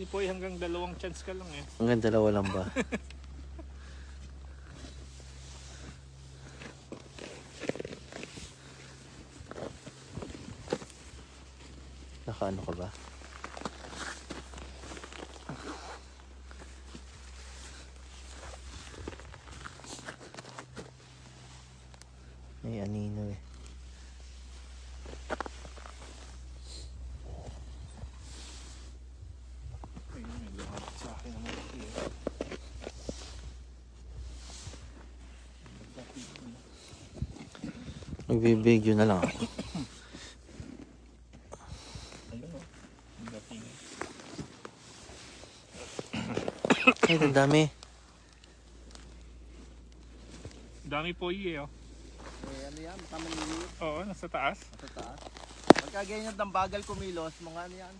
Hindi po hanggang 2 chance ka lang eh. Hanggang 2 lang ba? Nakaano ka ba? May anino eh. Ayun, may lumapit sa akin naman ito eh. Magbibigyo na lang ako. Ayun o. Ang dating. Ay, ang dami. Dami po eh oh. Eh, ano yan? Tamang liit Oo, nasa taas. sa taas. Pagka ganyan ng bagal kumilos, mga ano yan?